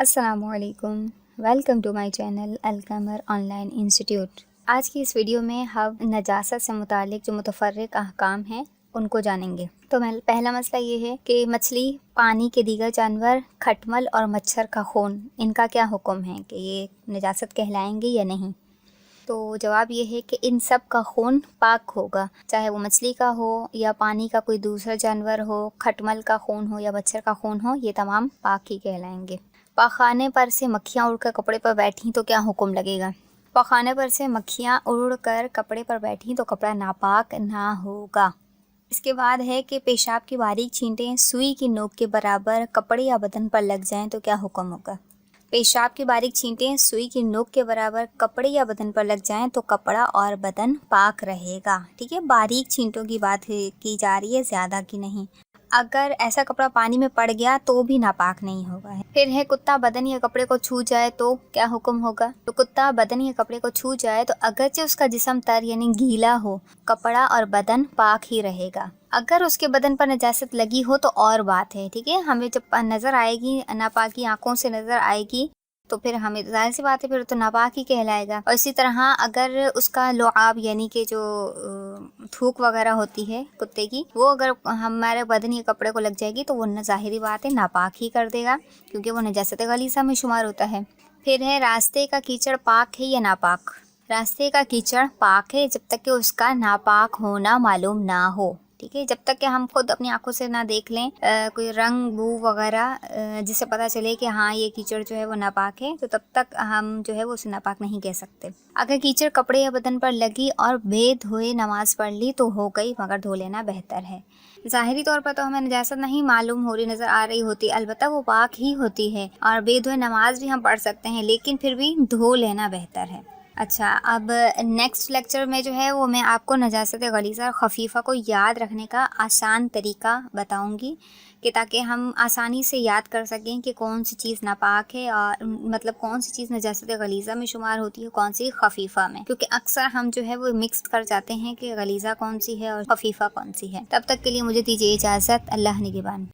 السلام علیکم، welcome to my channel القمر آن لائن انسٹیٹیوٹ۔ آج کی اس ویڈیو میں ہم نجاست سے متعلق جو متفرق احکام ہیں ان کو جانیں گے۔ تو پہلا مسئلہ یہ ہے کہ مچھلی، پانی کے دیگر جانور، کھٹمل اور مچھر کا خون، ان کا کیا حکم ہے کہ یہ نجاست کہلائیں گے یا نہیں؟ تو جواب یہ ہے کہ ان سب کا خون پاک ہوگا، چاہے وہ مچھلی کا ہو یا پانی کا کوئی دوسرا جانور ہو، کھٹمل کا خون ہو یا مچھر کا خون ہو، یہ تمام پاک ہی کہلائیں گے۔ پاخانے پر سے مکھیاں اڑ کر کپڑے پر بیٹھیں تو کیا حکم لگے گا؟ پاخانے پر سے مکھیاں اڑ کر کپڑے پر بیٹھیں تو کپڑا ناپاک نہ ہوگا۔ اس کے بعد ہے کہ پیشاب کی باریک چھینٹیں سوئی کی نوک کے برابر کپڑے یا بدن پر لگ جائیں تو کیا حکم ہوگا؟ پیشاب کی باریک چھینٹیں سوئی کی نوک کے برابر کپڑے یا بدن پر لگ جائیں تو کپڑا اور بدن پاک رہے گا۔ ٹھیک ہے، باریک چھینٹوں کی بات کی جا رہی ہے، زیادہ کی نہیں۔ اگر ایسا کپڑا پانی میں پڑ گیا تو بھی ناپاک نہیں ہوگا۔ پھر ہے کتا بدن یا کپڑے کو چھو جائے تو کیا حکم ہوگا؟ تو کتا بدن یا کپڑے کو چھو جائے تو اگرچہ اس کا جسم تر یعنی گیلا ہو، کپڑا اور بدن پاک ہی رہے گا۔ اگر اس کے بدن پر نجاست لگی ہو تو اور بات ہے، ٹھیک ہے، ہمیں جب نظر آئے گی، ناپاکی آنکھوں سے نظر آئے گی تو پھر ہمیں ظاہر سی بات ہے پھر تو ناپاک ہی کہلائے گا۔ اور اسی طرح اگر اس کا لعاب یعنی کہ جو تھوک وغیرہ ہوتی ہے کتے کی، وہ اگر ہمارے بدن یا کپڑے کو لگ جائے گی تو وہ ظاہری بات ہے ناپاک ہی کر دے گا، کیونکہ وہ نجاست غلیظہ میں شمار ہوتا ہے۔ پھر ہے راستے کا کیچڑ پاک ہے یا ناپاک؟ راستے کا کیچڑ پاک ہے جب تک کہ اس کا ناپاک ہونا معلوم نہ ہو، ٹھیک ہے، جب تک کہ ہم خود اپنی آنکھوں سے نہ دیکھ لیں کوئی رنگ، بو وغیرہ جس سے پتہ چلے کہ ہاں یہ کیچڑ جو ہے وہ ناپاک ہے، تو تب تک ہم جو ہے وہ اسے ناپاک نہیں کہہ سکتے۔ اگر کیچڑ کپڑے یا بدن پر لگی اور بے دھوئے نماز پڑھ لی تو ہو گئی، مگر دھو لینا بہتر ہے۔ ظاہری طور پر تو ہمیں نجاست نہیں معلوم ہو رہی، نظر آ رہی ہوتی، البتہ وہ پاک ہی ہوتی ہے، اور بے دھوئے نماز بھی ہم پڑھ سکتے ہیں، لیکن پھر بھی دھو لینا بہتر ہے۔ اچھا، اب نیکسٹ لیکچر میں جو ہے وہ میں آپ کو نجاست غلیظہ اور خفیفہ کو یاد رکھنے کا آسان طریقہ بتاؤں گی، کہ تاکہ ہم آسانی سے یاد کر سکیں کہ کون سی چیز ناپاک ہے، اور مطلب کون سی چیز نجاست غلیظہ میں شمار ہوتی ہے، کون سی خفیفہ میں، کیونکہ اکثر ہم جو ہے وہ مکس کر جاتے ہیں کہ غلیظہ کون سی ہے اور خفیفہ کون سی ہے۔ تب تک کے لیے مجھے دیجیے اجازت، اللہ نگہبان۔